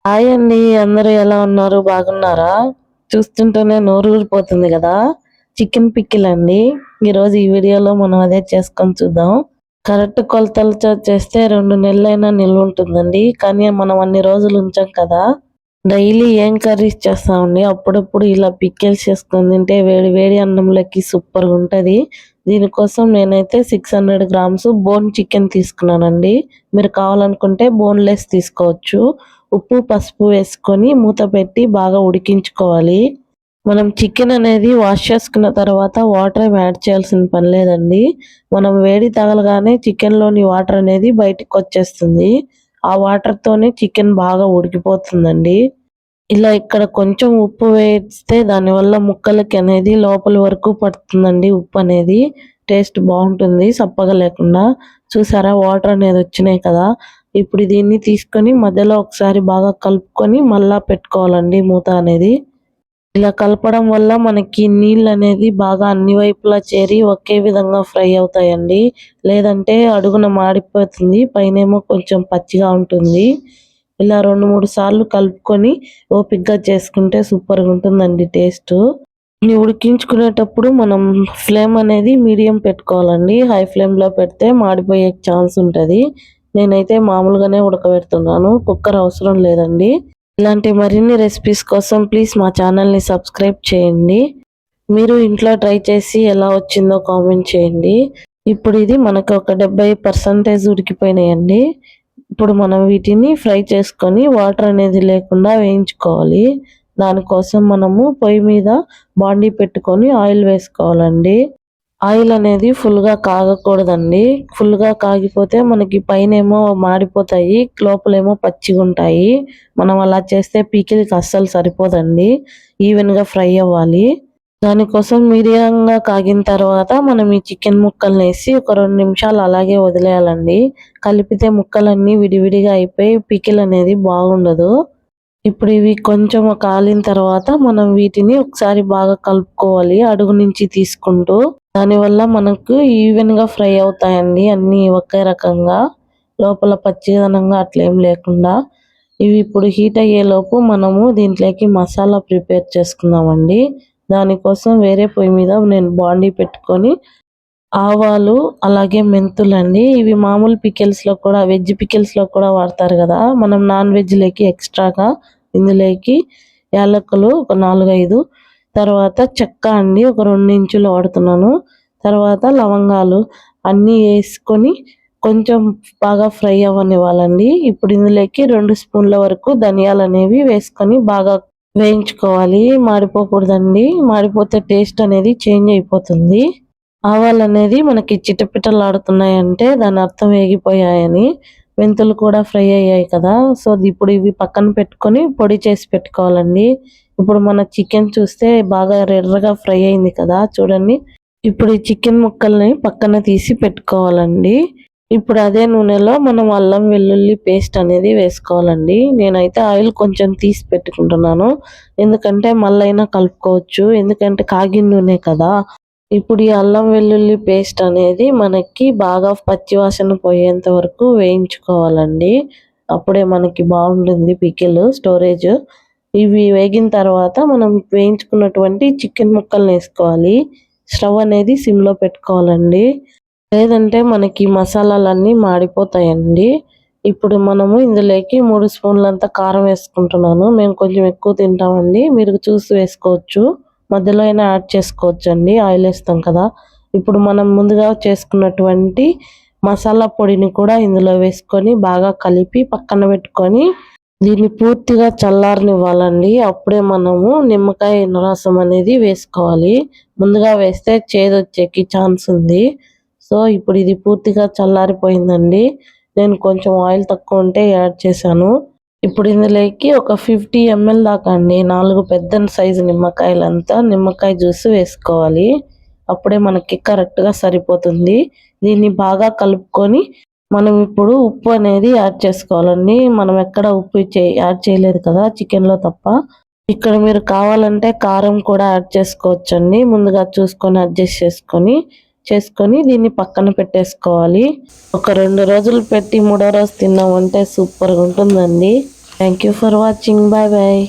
Hi అండి. అందరూ ఎలా ఉన్నారు? బాగున్నారా? చూస్తుంటేనే నోరు ఊరిపోతుంది కదా! చికెన్ పికిల్ అండి. ఈరోజు ఈ వీడియోలో మనం అదే చేసుకొని చూద్దాం. కరెక్ట్ కొలతలతో చేస్తే 2 నెలలైనా నిల్వ ఉంటుందండి. కానీ మనం అన్ని రోజులు ఉంచాం కదా! డైలీ ఏం కర్రీస్ చేస్తామండి. అప్పుడప్పుడు ఇలా పికిల్స్ చేసుకొని తింటే వేడి వేడి అన్నంలోకి సూపర్‌గా ఉంటది. దీనికోసం నేనైతే 600 గ్రామ్స్ బోన్ చికెన్ తీసుకున్నానండి. మీరు కావాలనుకుంటే బోన్‌లెస్ తీసుకోవచ్చు. ఉప్పు, పసుపు వేసుకొని మూత పెట్టి బాగా ఉడికించుకోవాలి. మనం చికెన్ అనేది వాష్ చేసుకున్న తర్వాత వాటర్ ఏమి యాడ్ చేయాల్సిన పని లేదండి. మనం వేడి తగలగానే చికెన్‌లోని వాటర్ అనేది బయటికొచ్చేస్తుంది. ఆ వాటర్‌తోనే చికెన్ బాగా ఉడికిపోతుందండి. ఇలా ఇక్కడ కొంచెం ఉప్పు వేస్తే దానివల్ల ముక్కలకి అనేది లోపలి వరకు పడుతుందండి ఉప్పనేది. టేస్ట్ బావుంటుంది సప్పగా లేకుండా. చూసారా వాటర్ అనేది వచ్చినాయి కదా! ఇప్పుడు దీన్ని తీసుకొని మధ్యలో ఒకసారి బాగా కలుపుకొని మళ్ళా పెట్టుకోవాలండి మూత అనేది. ఇలా కలపడం వల్ల మనకి నీళ్ళనేది బాగా అన్ని వైపులా చేరి ఒకే విధంగా ఫ్రై అవుతాయండి. లేదంటే అడుగున మాడిపోతుంది. పైనేమో కొంచెం పచ్చిగా ఉంటుంది. ఇలా 2, 3 సార్లు కలుపుకొని ఓపికగా చేసుకుంటే సూపర్‌గా ఉంటుందండి టేస్టు. ఇవి ఉడికించుకునేటప్పుడు మనం ఫ్లేమ్ అనేది మీడియం పెట్టుకోవాలండి. హై ఫ్లేమ్‌లో పెడితే మాడిపోయే ఛాన్స్ ఉంటది. నేనైతే మామూలుగానే ఉడకబెడుతున్నాను. కుక్కర్ అవసరం లేదండి. ఇలాంటి మరిన్ని రెసిపీస్ కోసం ప్లీజ్ మా ఛానల్‌ని సబ్స్క్రైబ్ చేయండి. మీరు ఇంట్లో ట్రై చేసి ఎలా వచ్చిందో కామెంట్ చేయండి. ఇప్పుడు ఇది మనకు ఒక 70% ఉడికిపోయినాయండి. ఇప్పుడు మనం వీటిని ఫ్రై చేసుకొని వాటర్ అనేది లేకుండా వేయించుకోవాలి. దానికోసం మనము పొయ్యి మీద బాండీ పెట్టుకొని ఆయిల్ వేసుకోవాలండి. ఆయిల్ అనేది ఫుల్‌గా కాగకూడదండి. ఫుల్‌గా కాగిపోతే మనకి పైనేమో మాడిపోతాయి. లోపలేమో పచ్చిగుంటాయి. మనం అలా చేస్తే పికిల్‌కి అస్సలు సరిపోదండి. ఈవెన్‌గా ఫ్రై అవ్వాలి. దానికోసం మీడియంగా కాగిన తర్వాత మనం ఈ చికెన్ ముక్కలనేసి ఒక 2 నిమిషాలు అలాగే వదిలేయాలండి. కలిపితే ముక్కలన్నీ విడివిడిగా అయిపోయి పికిల్ అనేది బాగుండదు. ఇప్పుడు ఇవి కొంచెం కాలిన తర్వాత మనం వీటిని ఒకసారి బాగా కలుపుకోవాలి అడుగు నుంచి తీసుకుంటూ. దానివల్ల మనకు ఈవెన్‌గా ఫ్రై అవుతాయండి అన్నీ ఒకే రకంగా. లోపల పచ్చిదనంగా అట్లేం లేకుండా. ఇవి ఇప్పుడు హీట్ అయ్యేలోపు మనము దీంట్లోకి మసాలా ప్రిపేర్ చేసుకుందామండి. దానికోసం వేరే పొయ్యి మీద నేను బాండీ పెట్టుకొని ఆవాలు, అలాగే మెంతులండి. ఇవి మామూలు పికిల్స్‌లో కూడా వెజ్ పికిల్స్‌లో కూడా వాడతారు గదా! మనం నాన్ వెజ్‌లోకి ఎక్స్‌ట్రాగా ఇందులోకి యాలకులు ఒక 4, 5 తర్వాత చెక్క అండి ఒక 2 ఇంచులు వాడుతున్నాను. తర్వాత లవంగాలు అన్నీ యేసుకొని కొంచెం బాగా ఫ్రై అవ్వనివ్వాలండి. ఇప్పుడు ఇందులోకి 2 స్పూన్ల వరకు ధనియాలనేవి వేసుకొని బాగా వేయించుకోవాలి. మాడిపోకూడదండి. మాడిపోతే టేస్ట్ అనేది చేంజ్ అయిపోతుంది. ఆవాలనేది మనకి చిటపటలాడుతున్నాయంటే దాని అర్థం వేగిపోయాయని. మెంతులు కూడా ఫ్రై అయ్యాయి కదా! సో, ఇప్పుడు ఇవి పక్కన పెట్టుకొని పొడి చేసి పెట్టుకోవాలండి. ఇప్పుడు మన చికెన్ చూస్తే బాగా ఎర్రగా ఫ్రై అయింది కదా! చూడండి. ఇప్పుడు ఈ చికెన్ ముక్కల్ని పక్కన తీసి పెట్టుకోవాలండి. ఇప్పుడు అదే నూనెలో మనం అల్లం వెల్లుల్లి పేస్ట్ అనేది వేసుకోవాలండి. నేనైతే ఆయిల్ కొంచెం తీసి పెట్టుకుంటున్నాను. ఎందుకంటే మళ్ళైనా కలుపుకోవచ్చు. ఎందుకంటే కాగిన నూనె కదా! ఇప్పుడు ఈ అల్లం వెల్లుల్లి పేస్ట్ అనేది మనకి బాగా పచ్చివాసన పోయేంత వరకు వేయించుకోవాలండి. అప్పుడే మనకి బాగుంటుంది పికిల్ స్టోరేజ్. ఇవి వేగిన తర్వాత మనం వేయించుకున్నటువంటి చికెన్ ముక్కల్ని వేసుకోవాలి. స్టవ్ అనేది సిమ్‌లో పెట్టుకోవాలండి. లేదంటే మనకి మసాలాలన్నీ మాడిపోతాయండి. ఇప్పుడు మనము ఇందులోకి 3 స్పూన్లంత కారం వేసుకుంటున్నాను. మేము కొంచెం ఎక్కువ తింటామండి. మీరు చూసి వేసుకోవచ్చు. మధ్యలో అయినా యాడ్ చేసుకోవచ్చండి. ఆయిల్ ఏస్తాం కదా! ఇప్పుడు మనం ముందుగా చేసుకున్నటువంటి మసాలా పొడిని కూడా ఇందులో వేసుకొని బాగా కలిపి పక్కన పెట్టుకొని దీన్ని పూర్తిగా చల్లారనివ్వాలండి. అప్పుడే మనము నిమ్మకాయ రసం అనేది వేసుకోవాలి. ముందుగా వేస్తే చేదొచ్చేకి ఛాన్స్ ఉంది. సో, ఇప్పుడు ఇది పూర్తిగా చల్లారిపోయిందండి. నేను కొంచెం ఆయిల్ తక్కువ ఉంటే యాడ్ చేశాను. ఇప్పుడు ఇందులోకి ఒక 50 ఎంఎల్ దాకా అండి 4 పెద్ద సైజు నిమ్మకాయలంతా నిమ్మకాయ జ్యూస్ వేసుకోవాలి. అప్పుడే మనకి కరెక్ట్‌గా సరిపోతుంది. దీన్ని బాగా కలుపుకొని మనం ఇప్పుడు ఉప్పు అనేది యాడ్ చేసుకోవాలండి. మనం ఎక్కడ ఉప్పు యాడ్ చేయలేదు కదా! చికెన్‌లో తప్ప. ఇక్కడ మీరు కావాలంటే కారం కూడా యాడ్ చేసుకోవచ్చండి. ముందుగా చూసుకొని అడ్జస్ట్ చేసుకొని దీన్ని పక్కన పెట్టేసుకోవాలి. ఒక 2 రోజులు పెట్టి మూడో రోజు తిన్నామంటే సూపర్‌గా ఉంటుందండి. Thank you for watching. Bye bye.